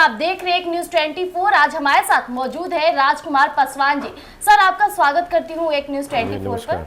आप देख रहे हैं एक न्यूज 24। आज हमारे साथ मौजूद है राजकुमार पासवान जी। सर, आपका स्वागत करती हूँ एक न्यूज 24 पर।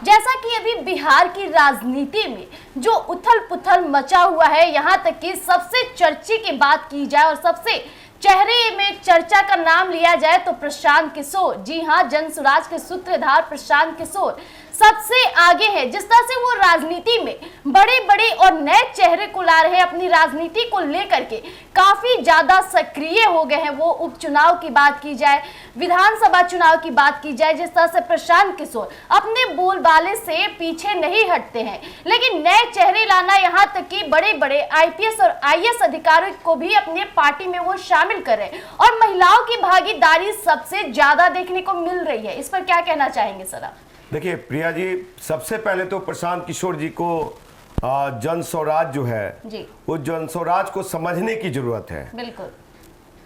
जैसा कि अभी बिहार की राजनीति में जो उथल पुथल मचा हुआ है, यहाँ तक कि सबसे चर्चे की बात की जाए और सबसे चेहरे में चर्चा का नाम लिया जाए तो प्रशांत किशोर, जी हाँ, जनसुराज के सूत्रधार प्रशांत किशोर सबसे आगे है। जिस तरह से वो राजनीति में बड़े बड़े और नए चेहरे को ला रहे हैं, अपनी राजनीति को लेकर के काफी ज्यादा सक्रिय हो गए हैं। वो उपचुनाव की बात की जाए, विधानसभा चुनाव की बात की जाए, जिस तरह से प्रशांत किशोर अपने बोलबाले से पीछे नहीं हटते हैं, लेकिन नए चेहरे लाना, यहाँ तक कि बड़े बड़े आईपीएस और आईएएस अधिकारियों को भी अपने पार्टी में वो शामिल कर रहे हैं और महिलाओं की भागीदारी सबसे ज्यादा देखने को मिल रही है। इस पर क्या कहना चाहेंगे सर आप? देखिए प्रिया जी, सबसे पहले तो प्रशांत किशोर जी को जन स्वराज जो है जी, वो जन स्वराज को समझने की जरूरत है। बिल्कुल।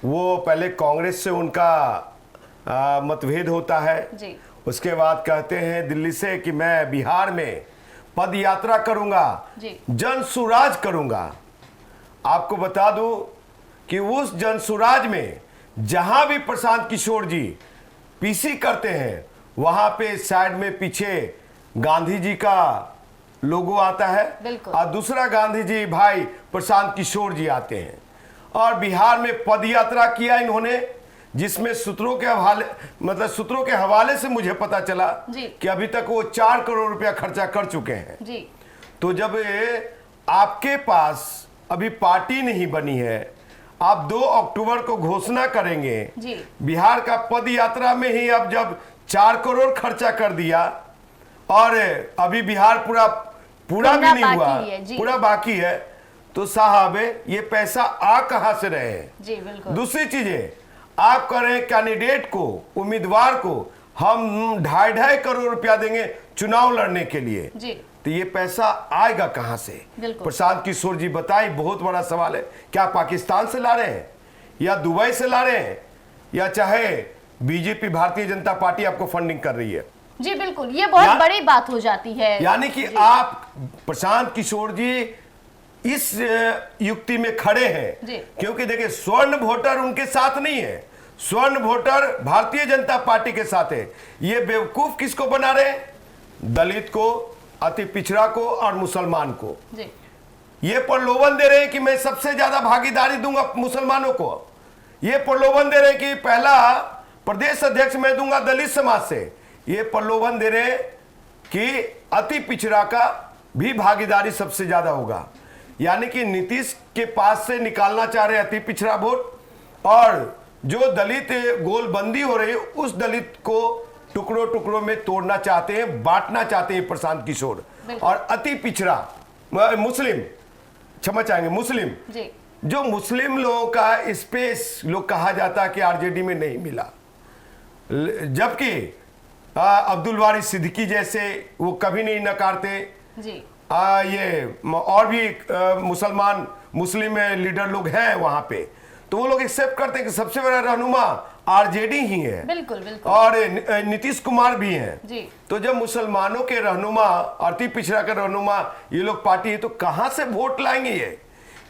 वो पहले कांग्रेस से उनका मतभेद होता है जी। उसके बाद कहते हैं दिल्ली से कि मैं बिहार में पद यात्रा करूंगा, जन स्वराज करूंगा। आपको बता दूं कि उस जन स्वराज में जहां भी प्रशांत किशोर जी पीसी करते हैं, वहां पे साइड में पीछे गांधी जी का लोगो आता है और दूसरा गांधी जी भाई प्रशांत किशोर जी आते हैं। और बिहार में पद यात्रा किया इन्होंने, जिसमें सूत्रों के हवाले से मुझे पता चला कि अभी तक वो 4 करोड़ रुपया खर्चा कर चुके हैं जी। तो जब आपके पास अभी पार्टी नहीं बनी है, आप 2 अक्टूबर को घोषणा करेंगे जी। बिहार का पद यात्रा में ही अब जब 4 करोड़ खर्चा कर दिया और अभी बिहार पूरा भी नहीं हुआ, पूरा बाकी है, तो साहब ये पैसा आ कहां से रहे जी। बिल्कुल। दूसरी चीजें आप कह रहे हैं कैंडिडेट को, उम्मीदवार को हम 2.5 करोड़ रुपया देंगे चुनाव लड़ने के लिए जी। तो ये पैसा आएगा कहां से? प्रशांत किशोर जी बताइए, बहुत बड़ा सवाल है। क्या पाकिस्तान से ला रहे हैं या दुबई से ला रहे हैं या चाहे बीजेपी भारतीय जनता पार्टी आपको फंडिंग कर रही है? जी बिल्कुल, ये बहुत बड़ी बात हो जाती है। यानी कि आप प्रशांत किशोर जी इस युक्ति में खड़े हैं क्योंकि देखिए स्वर्ण वोटर उनके साथ नहीं है, स्वर्ण वोटर भारतीय जनता पार्टी के साथ है। ये बेवकूफ किसको बना रहे हैं? दलित को, अति पिछड़ा को और मुसलमान को जी। ये प्रलोभन दे रहे हैं कि मैं सबसे ज्यादा भागीदारी दूंगा मुसलमानों को। ये प्रलोभन दे रहे हैं कि पहला प्रदेश अध्यक्ष मैं दूंगा दलित समाज से। ये प्रलोभन दे रहे हैं कि अति पिछड़ा का भी भागीदारी सबसे ज्यादा होगा। यानी कि नीतीश के पास से निकालना चाह रहे अति पिछड़ा वोट, और जो दलित गोलबंदी हो रही है उस दलित को टुकड़ों टुकड़ों में तोड़ना चाहते हैं, बांटना चाहते हैं प्रशांत किशोर। और अति पिछड़ा मुस्लिम, क्षमा चाहेंगे, मुस्लिम जी। जो मुस्लिम लोगों का स्पेस लोग कहा जाता है कि आरजेडी में नहीं मिला, जबकि अब्दुल वारिस सिद्दीकी जैसे वो कभी नहीं नकारते जी। ये और भी मुस्लिम लीडर लोग हैं वहां पे, तो वो लोग एक्सेप्ट करते हैं कि सबसे बड़ा रहनुमा आरजेडी ही है। बिल्कुल बिल्कुल। और नीतीश कुमार भी हैं जी। तो जब मुसलमानों के रहनुमा, अति पिछड़ा के रहनुमा ये लोग पार्टी है, तो कहां से वोट लाएंगे ये?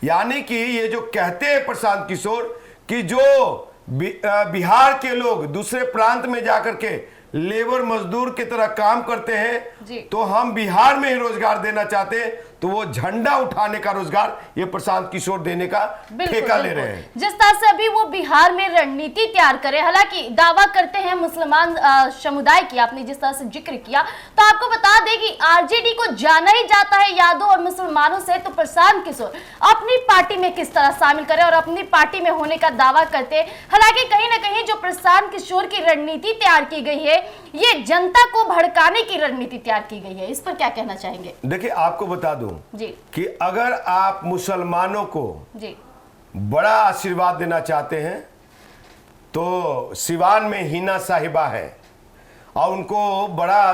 यानी कि ये जो कहते हैं प्रशांत किशोर कि जो बिहार के लोग दूसरे प्रांत में जाकर के लेबर मजदूर की तरह काम करते हैं, तो हम बिहार में ही रोजगार देना चाहते हैं, तो वो झंडा उठाने का रोजगार ये प्रशांत किशोर देने का ठेका ले रहे हैं। जिस तरह से अभी वो बिहार में रणनीति तैयार करे, हालांकि दावा करते हैं मुसलमान समुदाय की, आपने जिस तरह से जिक्र किया, तो आपको बता दें कि आरजेडी को जाना ही जाता है यादव और मुसलमानों से, तो प्रशांत किशोर अपनी पार्टी में किस तरह शामिल करे और अपनी पार्टी में होने का दावा करते हैं। हालांकि कहीं ना कहीं जो प्रशांत किशोर की रणनीति तैयार की गई है, ये जनता को भड़काने की रणनीति तैयार की गई है। इस पर क्या कहना चाहेंगे? देखिए आपको बता दूं जी कि अगर आप मुसलमानों को जी बड़ा आशीर्वाद देना चाहते हैं, तो सिवान में हिना साहिबा है और उनको बड़ा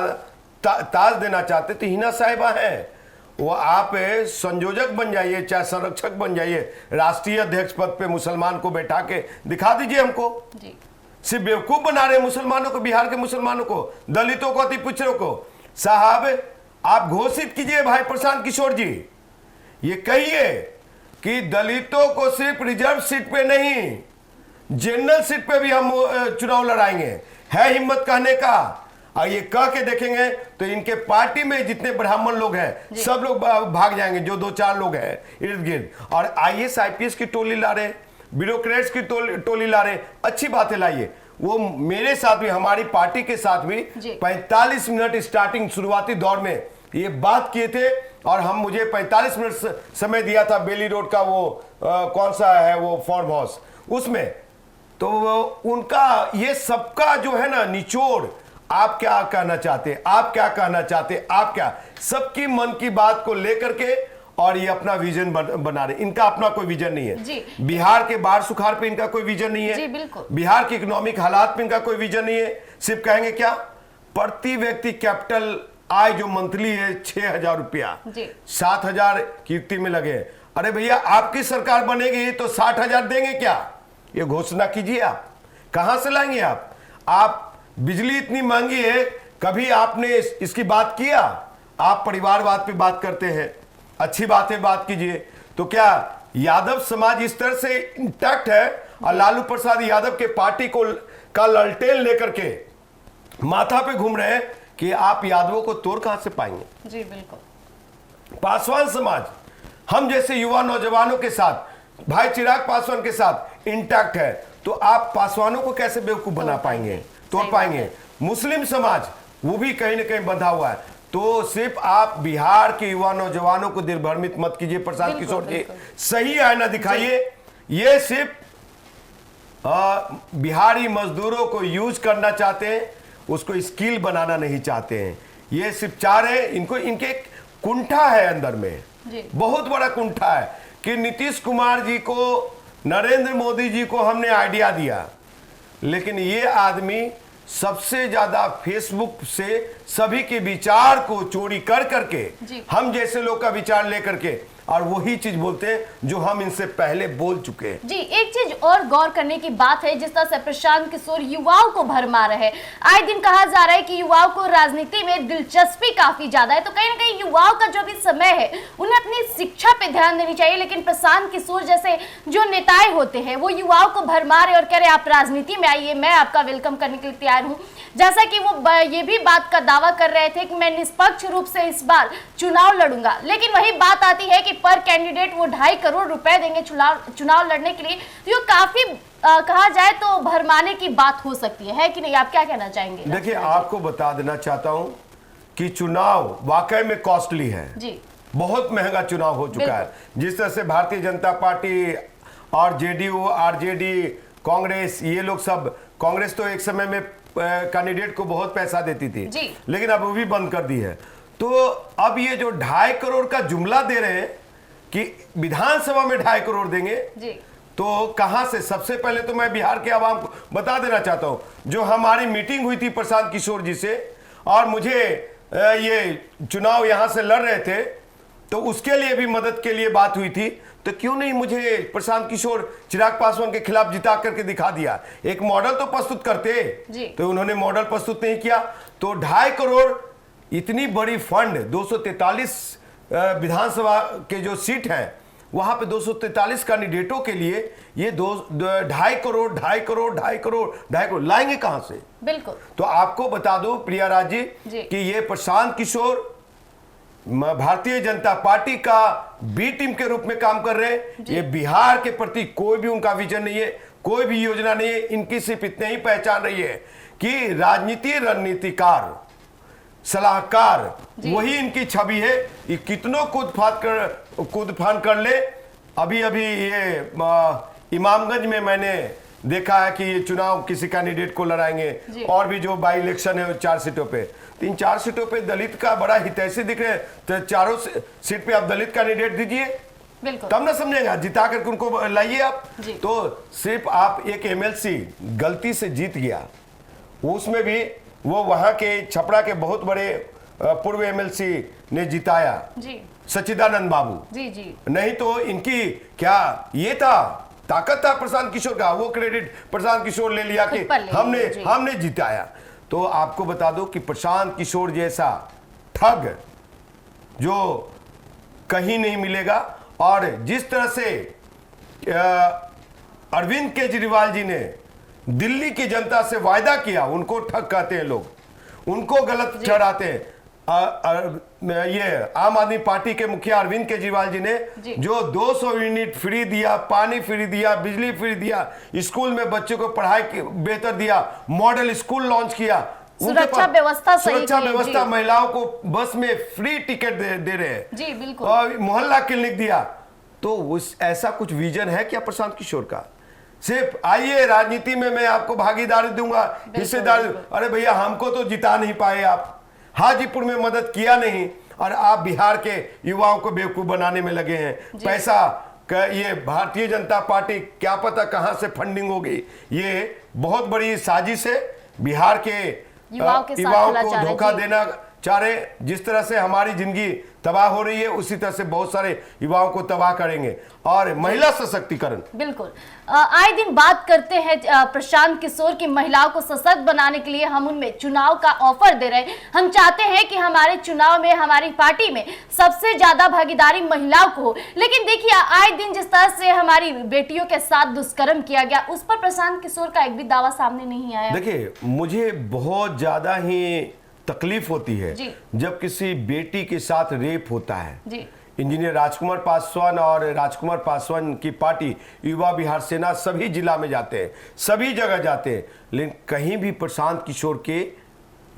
ताज देना चाहते तो हिना साहिबा है। वो आप संयोजक बन जाइए, चाहे संरक्षक बन जाइए, राष्ट्रीय अध्यक्ष पद पे मुसलमान को बैठा के दिखा दीजिए हमको जी। सिर्फ बेवकूफ बना रहे मुसलमानों को, बिहार के मुसलमानों को, दलितों को, अति पिछड़ों को। साहब आप घोषित कीजिए भाई प्रशांत किशोर जी, ये कहिए कि दलितों को सिर्फ रिजर्व सीट पे नहीं, जनरल सीट पे भी हम चुनाव लड़ाएंगे। है हिम्मत कहने का, और ये कह के देखेंगे तो इनके पार्टी में जितने ब्राह्मण लोग हैं सब लोग भाग जाएंगे, जो 2-4 लोग हैं इर्द गिर्द। और IAS IPS की टोली ला रहे, ब्यूरोक्रेट्स की टोली ला रहे, अच्छी बातें लाइए। वो मेरे साथ भी, हमारी पार्टी के साथ भी 45 मिनट स्टार्टिंग शुरुआती दौर में ये बात किए थे, और हम मुझे 45 मिनट समय दिया था बेली रोड का वो कौन सा है वो फार्म हाउस, उसमें तो उनका ये सबका जो है ना निचोड़, आप क्या कहना चाहते, आप क्या कहना चाहते, आप क्या, सबकी मन की बात को लेकर के और ये अपना विजन बना रहे। इनका अपना कोई विजन नहीं है। बिहार के बाढ़ सुखाड़ पे इनका कोई विजन नहीं है, बिहार के इकोनॉमिक हालात पे इनका कोई विजन नहीं है। सिर्फ कहेंगे क्या, प्रति व्यक्ति कैपिटल आय जो मंथली है 6,000 रुपया, 7,000 कीर्ति में लगे। अरे भैया आपकी सरकार बनेगी तो 60,000 देंगे क्या, ये घोषणा कीजिए। आप कहां से लाएंगे? आप बिजली इतनी महंगी है, कभी आपने इसकी बात किया? आप परिवारवाद पे बात करते हैं, अच्छी बात है, बात कीजिए। तो क्या यादव समाज इस तरह से इंटैक्ट है और लालू प्रसाद यादव के पार्टी को का ललटेन लेकर के माथा पे घूम रहे हैं कि आप यादवों को तोड़ कहां से पाएंगे? जी बिल्कुल। पासवान समाज हम जैसे युवा नौजवानों के साथ, भाई चिराग पासवान के साथ इंटैक्ट है, तो आप पासवानों को कैसे बेवकूफ बना पाएंगे, तोड़ पाएंगे? मुस्लिम समाज वो भी कहीं ना कहीं बंधा हुआ है। तो सिर्फ आप बिहार के युवा नौजवानों को दिग्भ्रमित मत कीजिए प्रशांत किशोर जी, सही आईना दिखाइए। ये सिर्फ बिहारी मजदूरों को यूज करना चाहते हैं, उसको स्किल बनाना नहीं चाहते हैं। ये सिर्फ चाह रहे हैं, इनको इनके कुंठा है अंदर में, बहुत बड़ा कुंठा है कि नीतीश कुमार जी को, नरेंद्र मोदी जी को हमने आइडिया दिया, लेकिन ये आदमी सबसे ज्यादा फेसबुक से सभी के विचार को चोरी कर करके हम जैसे लोग का विचार लेकर के और वही चीज बोलते हैं जो हम इनसे पहले बोल चुके हैं। जी, एक चीज और गौर करने की बात है, जिस तरह से प्रशांत किशोर युवाओं को भरमा रहे हैं। आए दिन कहा जा रहा है कि युवाओं को राजनीति में दिलचस्पी काफी ज्यादा है, तो कहीं ना कहीं युवाओं का जो भी समय है उन्हें अपनी शिक्षा पे ध्यान देनी चाहिए। लेकिन प्रशांत किशोर जैसे जो नेताएं होते हैं वो युवाओं को भरमा रहे और कह रहे आप राजनीति में आइए, मैं आपका वेलकम करने के लिए तैयार हूँ। जैसा कि वो ये भी बात का दावा कर रहे थे कि मैं निष्पक्ष रूप से इस बार चुनाव लड़ूंगा, लेकिन वही बात आती है कि पर कैंडिडेट वो 2.5 करोड़ रुपए देंगे चुनाव लड़ने के लिए, तो ये काफी कहा जाए तो भरमाने की बात हो सकती है कि नहीं? आप क्या कहना चाहेंगे? देखिए, आपको बता देना चाहता हूं कि चुनाव वाकई में कॉस्टली है जी, बहुत महंगा चुनाव हो चुका है। जिस तरह से भारतीय जनता पार्टी और JDU, RJD, कांग्रेस, ये लोग सब, कांग्रेस तो एक समय में कैंडिडेट को बहुत पैसा देती थी जी, लेकिन अब वो भी बंद कर दी है। तो अब ये जो 2.5 करोड़ का जुमला दे रहे हैं कि विधानसभा में 2.5 करोड़ देंगे जी, तो कहां से? सबसे पहले तो मैं बिहार के आवाम को बता देना चाहता हूं, जो हमारी मीटिंग हुई थी प्रशांत किशोर जी से और मुझे ये चुनाव यहां से लड़ रहे थे, तो उसके लिए भी मदद के लिए बात हुई थी। तो क्यों नहीं मुझे प्रशांत किशोर चिराग पासवान के खिलाफ जिता करके दिखा दिया, एक मॉडल तो प्रस्तुत करते जी। तो उन्होंने मॉडल प्रस्तुत नहीं किया। तो 2.5 करोड़ इतनी बड़ी फंड, 243 विधानसभा के जो सीट है वहां पे 243 कैंडिडेटों के लिए ये 2.5 करोड़ 2.5 करोड़ 2.5 करोड़ 2.5 करोड़ लाएंगे कहां से? बिल्कुल। तो आपको बता दो प्रिया राज जी कि ये प्रशांत किशोर भारतीय जनता पार्टी का बी टीम के रूप में काम कर रहे हैं। ये बिहार के प्रति कोई भी उनका विजन नहीं है, कोई भी योजना नहीं है। इनकी सिर्फ इतने ही पहचान रही है कि राजनीति रणनीतिकार, सलाहकार, वही इनकी छवि है। ये कितनों कूद फान कर ले। अभी ये इमामगंज में मैंने देखा है कि ये चुनाव किसी कैंडिडेट को लड़ाएंगे, और भी जो बाई इलेक्शन है 4 सीटों पे, 3-4 सीटों पे दलित का बड़ा हितैषी दिख रहे हैं, तो चारों सीट पे आप दलित कैंडिडेट दीजिए, तब ना समझेगा, जिता करके उनको लाइए आप। तो सिर्फ आप एक MLC गलती से जीत गया, उसमें भी वो वहां के छपरा के बहुत बड़े पूर्व MLC ने जिताया जी, सच्चिदानंद बाबू जी। नहीं तो इनकी क्या ये था, ताकत था प्रशांत किशोर का, वो क्रेडिट प्रशांत किशोर ले लिया कि हमने जिताया। तो आपको बता दो कि प्रशांत किशोर जैसा ठग जो कहीं नहीं मिलेगा, और जिस तरह से अरविंद केजरीवाल जी ने दिल्ली की जनता से वायदा किया, उनको ठग कहते हैं लोग, उनको गलत ठहराते हैं। ये आम आदमी पार्टी के मुखिया अरविंद केजरीवाल जी ने जो 200 यूनिट फ्री दिया, पानी फ्री दिया, बिजली फ्री दिया, स्कूल में बच्चों को पढ़ाई बेहतर दिया, मॉडल स्कूल लॉन्च किया, सुरक्षा व्यवस्था महिलाओं को बस में फ्री टिकट दे रहे हैं जी, बिल्कुल, और मोहल्ला क्लिनिक दिया। तो उस ऐसा कुछ विजन है क्या प्रशांत किशोर का? सिर्फ आइए राजनीति में मैं आपको भागीदारी दूंगा, हिस्सेदारी, अरे भैया हमको तो जिता नहीं पाए आप, हाजीपुर में मदद किया नहीं, और आप बिहार के युवाओं को बेवकूफ बनाने में लगे हैं। पैसा ये भारतीय जनता पार्टी क्या पता कहां से फंडिंग होगी, ये बहुत बड़ी साजिश है। बिहार के युवाओं को धोखा देना चाह रहे। जिस तरह से हमारी जिंदगी तबाह हो रही है, उसी तरह से बहुत सारे युवाओं को तबाह करेंगे। और महिला सशक्तिकरण, बिल्कुल, आए दिन बात करते हैं प्रशांत किशोर की महिलाओं को सशक्त बनाने के लिए हम उनमें चुनाव का ऑफर दे रहे हैं। हम चाहते हैं कि हमारे चुनाव में, हमारी पार्टी में सबसे ज्यादा भागीदारी महिलाओं को हो। लेकिन देखिए, आए दिन जिस तरह से हमारी बेटियों के साथ दुष्कर्म किया गया, उस पर प्रशांत किशोर का एक भी दावा सामने नहीं आया। देखिए, मुझे बहुत ज्यादा ही तकलीफ होती है जब किसी बेटी के साथ रेप होता है जी। इंजीनियर राजकुमार पासवान और राजकुमार पासवान की पार्टी युवा बिहार सेना सभी जिला में जाते हैं, सभी जगह जाते हैं, लेकिन कहीं भी प्रशांत किशोर के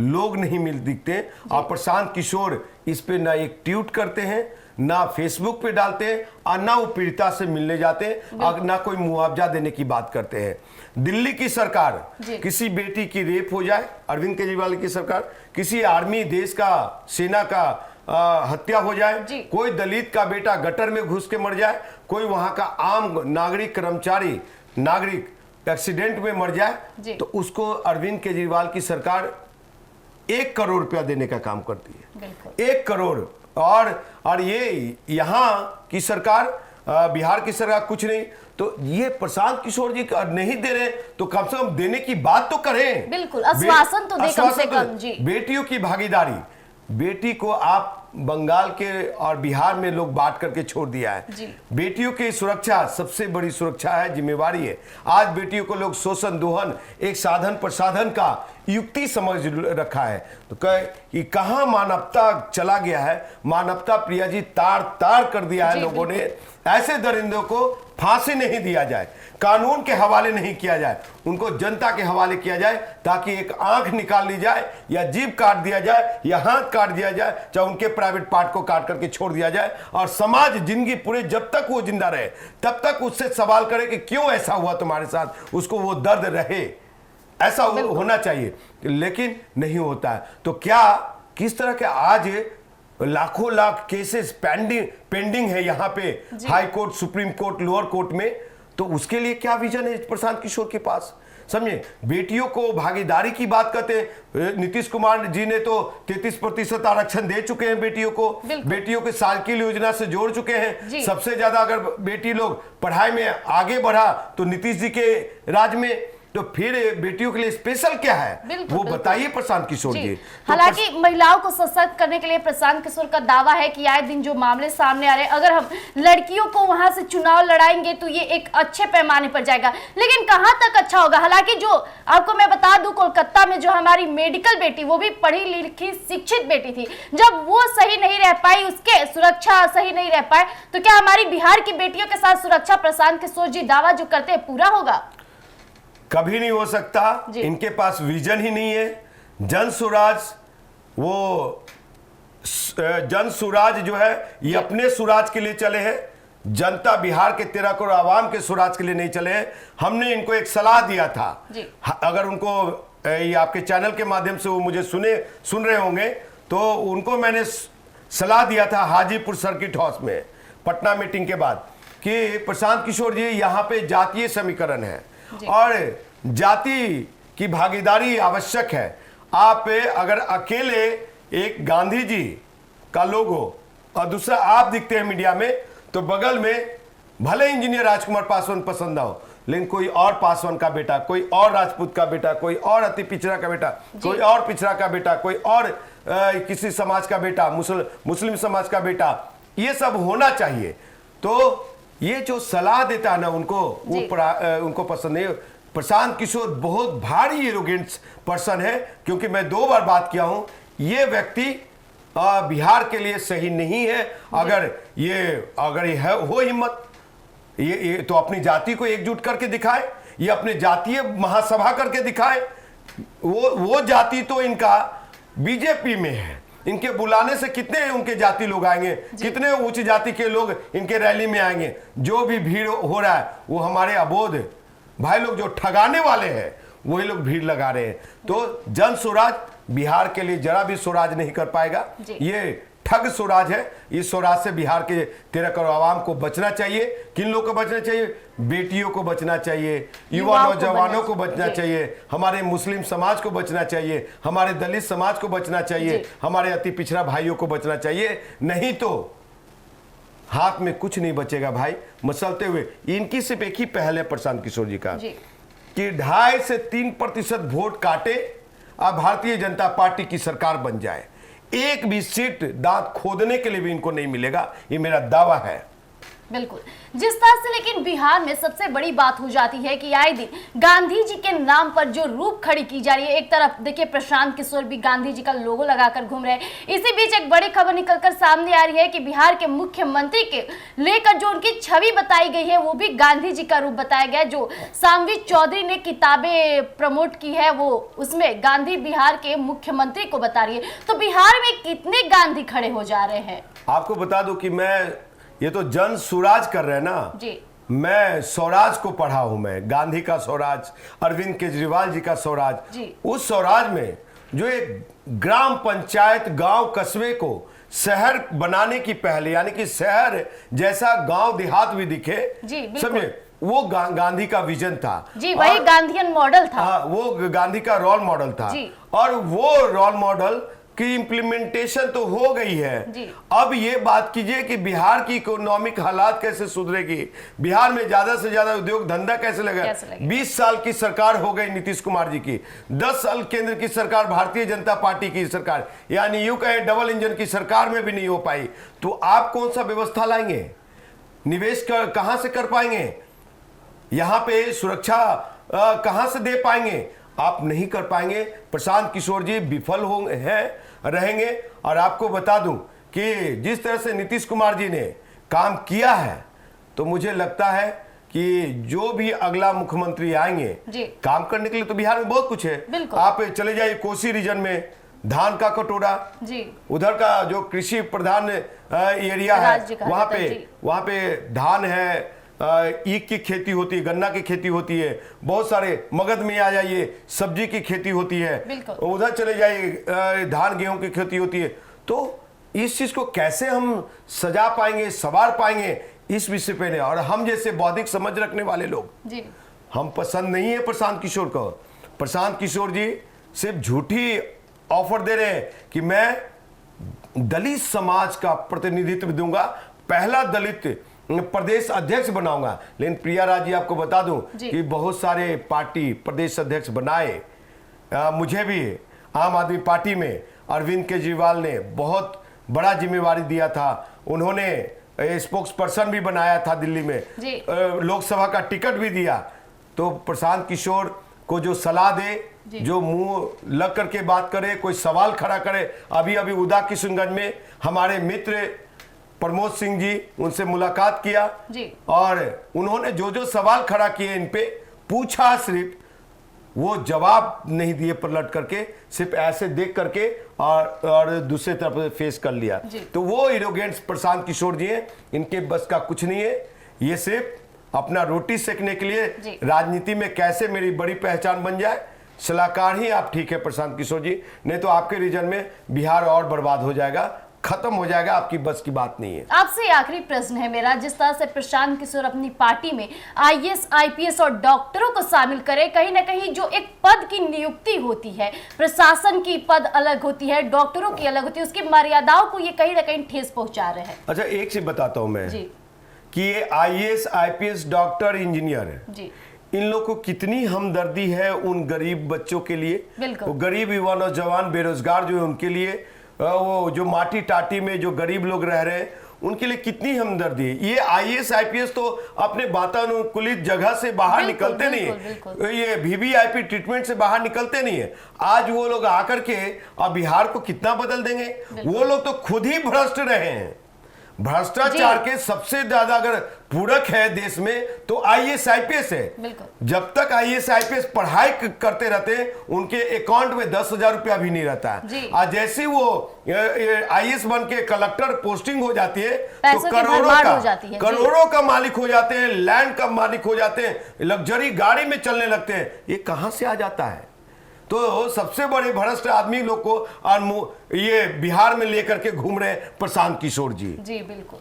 लोग नहीं दिखते। और प्रशांत किशोर इस पे ना एक ट्वीट करते हैं, ना फेसबुक पे डालते हैं, और ना वो पीड़िता से मिलने जाते हैं, और ना कोई मुआवजा देने की बात करते हैं। दिल्ली की सरकार किसी बेटी की रेप हो जाए, अरविंद केजरीवाल की सरकार, किसी आर्मी देश का सेना का हत्या हो जाए, कोई दलित का बेटा गटर में घुस के मर जाए, कोई वहां का आम नागरिक कर्मचारी नागरिक एक्सीडेंट में मर जाए, तो उसको अरविंद केजरीवाल की सरकार 1 करोड़ रुपया देने का काम करती है। 1 करोड़। और ये यहाँ की सरकार, बिहार की सरकार कुछ नहीं। तो ये प्रशांत किशोर जी नहीं दे रहे, तो कम से कम देने की बात तो करें। बिल्कुल, आश्वासन तो दे कम से कम जी। बेटियों की भागीदारी, बेटी को आप बंगाल के और बिहार में लोग बांट करके छोड़ दिया है। बेटियों की सुरक्षा सबसे बड़ी सुरक्षा है, जिम्मेवारी है। आज बेटियों को लोग शोषण दोहन एक साधन प्रसाधन का युक्ति समझ रखा है। तो कि कहां मानवता चला गया है, मानवता प्रिया जी तार तार कर दिया है लोगों ने। ऐसे दरिंदों को फांसी नहीं दिया जाए, कानून के हवाले नहीं किया जाए, उनको जनता के हवाले किया जाए, ताकि एक आंख निकाल ली जाए, या जीभ काट दिया जाए, या हाथ काट दिया जाए, चाहे उनके प्राइवेट पार्ट को काट करके छोड़ दिया जाए, और समाज जिंदगी पूरे जब तक वो जिंदा रहे तब तक उससे सवाल करे कि क्यों ऐसा हुआ तुम्हारे साथ, उसको वो दर्द रहे, ऐसा होना चाहिए। लेकिन नहीं होता है। तो क्या किस तरह के आज लाखों लाख केसेस पेंडिंग है यहाँ पे high court, supreme court, lower court में, तो उसके लिए क्या विजन है प्रशांत किशोर के पास? समझे, बेटियों को भागीदारी की बात करते हैं। नीतीश कुमार जी ने तो 33% आरक्षण दे चुके हैं बेटियों को, बेटियों के साइकिल योजना से जोड़ चुके हैं। सबसे ज्यादा अगर बेटी लोग पढ़ाई में आगे बढ़ा तो नीतीश जी के राज में, तो फिर बेटियों के लिए स्पेशल क्या है वो बताइए प्रशांत किशोर जी। हालांकि महिलाओं को सशक्त करने के लिए प्रशांत किशोर का दावा है कि आए दिन जो मामले सामने आ रहे हैं, अगर हम लड़कियों को वहां से चुनाव लड़ाएंगे तो ये एक अच्छे पैमाने पर जाएगा। लेकिन कहां तक अच्छा होगा? हालांकि जो आपको मैं बता दूं, कोलकाता में जो हमारी मेडिकल बेटी, वो भी पढ़ी लिखी शिक्षित बेटी थी, जब वो सही नहीं रह पाई, उसके सुरक्षा सही नहीं रह पाए, तो क्या हमारी बिहार की बेटियों के साथ सुरक्षा प्रशांत किशोर जी दावा जो करते हैं पूरा होगा? कभी नहीं हो सकता। इनके पास विजन ही नहीं है। जन सुराज जो है ये अपने सुराज के लिए चले हैं, जनता बिहार के 13 करोड़ आवाम के सुराज के लिए नहीं चले हैं। हमने इनको एक सलाह दिया था, अगर उनको ये आपके चैनल के माध्यम से वो मुझे सुन रहे होंगे, तो उनको मैंने सलाह दिया था हाजीपुर सर्किट हाउस में पटना मीटिंग के बाद, कि प्रशांत किशोर जी यहाँ पे जातीय समीकरण है और जाति की भागीदारी आवश्यक है। आप अगर अकेले एक गांधी जी का लोगो और दूसरा आप दिखते हैं मीडिया में, तो बगल में भले इंजीनियर राजकुमार पासवान पसंद ना हो, लेकिन कोई और पासवान का बेटा, कोई और राजपूत का बेटा, कोई और अति पिछड़ा का बेटा, कोई और पिछड़ा का बेटा, कोई और किसी समाज का बेटा, मुस्लिम समाज का बेटा, ये सब होना चाहिए। तो ये जो सलाह देता है ना उनको, उनको पसंद नहीं। प्रशांत किशोर बहुत भारी एरोगेंट पर्सन है, क्योंकि मैं 2 बार बात किया हूं, ये व्यक्ति बिहार के लिए सही नहीं है। अगर ये हो हिम्मत, ये तो अपनी जाति को एकजुट करके दिखाए, ये अपने जातीय महासभा करके दिखाए। वो जाति तो इनका बीजेपी में है, इनके बुलाने से कितने उनके जाति लोग आएंगे, कितने उच्च जाति के लोग इनके रैली में आएंगे। जो भी भीड़ हो रहा है वो हमारे अबोध भाई लोग जो ठगाने वाले हैं वही लोग भीड़ लगा रहे हैं। तो जन स्वराज बिहार के लिए जरा भी स्वराज नहीं कर पाएगा, ये ठग स्वराज है। इस स्वराज से बिहार के 13 करोड़ आवाम को बचना चाहिए। किन लोग को बचना चाहिए? बेटियों को बचना चाहिए, युवा नौजवानों को बचना चाहिए, हमारे मुस्लिम समाज को बचना चाहिए, हमारे दलित समाज को बचना चाहिए, हमारे अति पिछड़ा भाइयों को बचना चाहिए। नहीं तो हाथ में कुछ नहीं बचेगा भाई। मसलते हुए इनकी सिर्फ एक ही पहल है प्रशांत किशोर जी का, कि 2.5 से 3% वोट काटे, अब भारतीय जनता पार्टी की सरकार बन जाए। एक भी सीट दांत खोदने के लिए भी इनको नहीं मिलेगा, ये मेरा दावा है। बिल्कुल। जिस तरह से लेकिन बिहार में सबसे बड़ी बात हो जाती है कि आए दिन गांधी जी के नाम पर जो रूप खड़ी की जा रही है, एक तरफ देखिए प्रशांत किशोर भी गांधी जी का लोगो लगाकर घूम रहे हैं। इसी बीच एक बड़ी खबर निकलकर सामने आ रही है कि बिहार के मुख्यमंत्री के लेकर जो उनकी छवि बताई गई है वो भी गांधी जी का रूप बताया गया। जो सामवी चौधरी ने किताबें प्रमोट की है वो उसमें गांधी बिहार के मुख्यमंत्री को बता रही है। तो बिहार में कितने गांधी खड़े हो जा रहे हैं? आपको बता दूं कि ये तो जन स्वराज कर रहे हैं ना जी। मैं स्वराज को पढ़ा हूं, मैं गांधी का स्वराज, अरविंद केजरीवाल जी का स्वराज। उस स्वराज में जो एक ग्राम पंचायत गांव कस्बे को शहर बनाने की पहल, यानी कि शहर जैसा गांव देहात भी दिखे, समझे, वो गांधी का विजन था जी। वही गांधीयन मॉडल था। वो गांधी का रोल मॉडल था और वो रोल मॉडल की इम्प्लीमेंटेशन तो हो गई है। अब ये बात कीजिए कि बिहार की इकोनॉमिक हालात कैसे सुधरेगी, बिहार में ज्यादा से ज्यादा उद्योग धंधा कैसे लगेगा। 20 साल की सरकार हो गई नीतीश कुमार जी की, 10 साल केंद्र की सरकार भारतीय जनता पार्टी की सरकार, यानी यूं कहें डबल इंजन की सरकार में भी नहीं हो पाई। तो आप कौन सा व्यवस्था लाएंगे, निवेश कहां से कर पाएंगे, यहां पे सुरक्षा कहां से दे पाएंगे? आप नहीं कर पाएंगे। प्रशांत किशोर जी विफल रहेंगे। और आपको बता दूं कि जिस तरह से नीतीश कुमार जी ने काम किया है, तो मुझे लगता है कि जो भी अगला मुख्यमंत्री आएंगे काम करने के लिए, तो बिहार में बहुत कुछ है। आप चले जाइए कोसी रीजन में, धान का कटोरा, उधर का जो कृषि प्रधान एरिया है, वहां पे धान है, ईख की खेती होती है, गन्ना की खेती होती है, बहुत सारे मगध में आ जाइए सब्जी की खेती होती है, उधर चले जाइए धान गेहूं की खेती होती है। तो इस चीज को कैसे हम सजा पाएंगे, संवार पाएंगे, इस विषय पे नहीं। और हम जैसे बौद्धिक समझ रखने वाले लोग हम पसंद नहीं है प्रशांत किशोर को। प्रशांत किशोर जी सिर्फ झूठी ऑफर दे रहे हैं कि मैं दलित समाज का प्रतिनिधित्व दूंगा, पहला दलित प्रदेश अध्यक्ष बनाऊंगा। लेकिन प्रिया राज जी, आपको बता दूं कि बहुत सारे पार्टी प्रदेश अध्यक्ष बनाए, मुझे भी आम आदमी पार्टी में अरविंद केजरीवाल ने बहुत बड़ा जिम्मेवारी दिया था। उन्होंने स्पोक्स पर्सन भी बनाया था दिल्ली में, लोकसभा का टिकट भी दिया। तो प्रशांत किशोर को जो सलाह दे, जो मुंह लग करके बात करे, कोई सवाल खड़ा करे। अभी उदा किशनगंज में हमारे मित्र प्रमोद सिंह जी, उनसे मुलाकात किया और उन्होंने जो जो सवाल खड़ा किए इन पे पूछा, सिर्फ वो जवाब नहीं दिए पलट करके, सिर्फ ऐसे देख करके और दूसरे तरफ फेस कर लिया। तो वो एरोगेंट प्रशांत किशोर जी हैं, इनके बस का कुछ नहीं है। ये सिर्फ अपना रोटी सेकने के लिए राजनीति में कैसे मेरी बड़ी पहचान बन जाए, सलाहकार ही आप ठीक है प्रशांत किशोर जी, नहीं तो आपके रीजन में बिहार और बर्बाद हो जाएगा, खत्म हो जाएगा, आपकी बस की बात नहीं है। आपसे आखिरी प्रश्न है मेरा, जिस तरह से प्रशांत किशोर अपनी पार्टी में आईएएस, आईपीएस और डॉक्टरों को शामिल करे, कहीं ना कहीं जो एक पद की नियुक्ति होती है, प्रशासन की पद अलग होती है, डॉक्टरों की अलग होती है, उसकी मर्यादाओं को ये कहीं ना कहीं ठेस पहुंचा रहे हैं। अच्छा, एक चीज बताता हूं मैं कि ये आईएएस, आईपीएस, डॉक्टर, इंजीनियर, इन लोग को कितनी हमदर्दी है उन गरीब बच्चों के लिए, वो गरीब युवा नौजवान बेरोजगार जो है उनके लिए, वो जो माटी टाटी में जो गरीब लोग रह रहे हैं उनके लिए कितनी हमदर्दी है। ये आईएएस आईपीएस तो अपने वातानुकूलित जगह से बाहर निकलते नहीं है, ये वीवीआईपी ट्रीटमेंट से बाहर निकलते नहीं है। आज वो लोग आकर के अब बिहार को कितना बदल देंगे। वो लोग तो खुद ही भ्रष्ट रहे हैं। भ्रष्टाचार के सबसे ज्यादा अगर पूरक है देश में तो आईएएस आईपीएस है। जब तक आईएएस आईपीएस पढ़ाई करते रहते हैं उनके अकाउंट में 10,000 रुपया भी नहीं रहता है। आज जैसे वो आईएएस बन के कलेक्टर पोस्टिंग हो जाती है तो करोड़ों का मालिक हो जाते हैं, लैंड का मालिक हो जाते हैं, लग्जरी गाड़ी में चलने लगते हैं। ये कहां से आ जाता है। तो सबसे बड़े भ्रष्ट आदमी लोग को ये बिहार में लेकर के घूम रहे प्रशांत किशोर जी। जी बिल्कुल।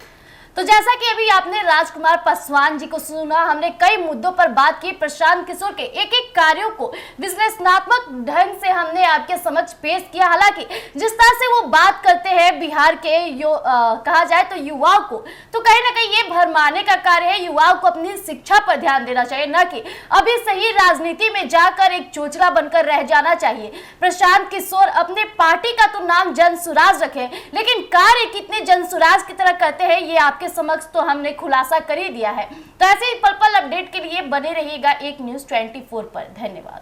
तो जैसा कि अभी आपने राजकुमार पासवान जी को सुना, हमने कई मुद्दों पर बात की। प्रशांत किशोर के एक एक कार्यों को विश्लेषणात्मक ढंग से हमने आपके समक्ष पेश किया। हालांकि जिस तरह से वो बात करते हैं बिहार के कहा जाए तो युवाओं को, तो कहीं ना कहीं ये भरमाने का कार्य है। युवाओं को अपनी शिक्षा पर ध्यान देना चाहिए, न कि अभी सही राजनीति में जाकर एक चोचला बनकर रह जाना चाहिए। प्रशांत किशोर अपने पार्टी का तो नाम जनसुराज रखे, लेकिन कार्य कितने जनसुराज की तरह करते हैं ये आपके समक्ष तो हमने खुलासा कर ही दिया है। तो ऐसे ही पल पल अपडेट के लिए बने रहिएगा एक न्यूज़ 24 पर। धन्यवाद।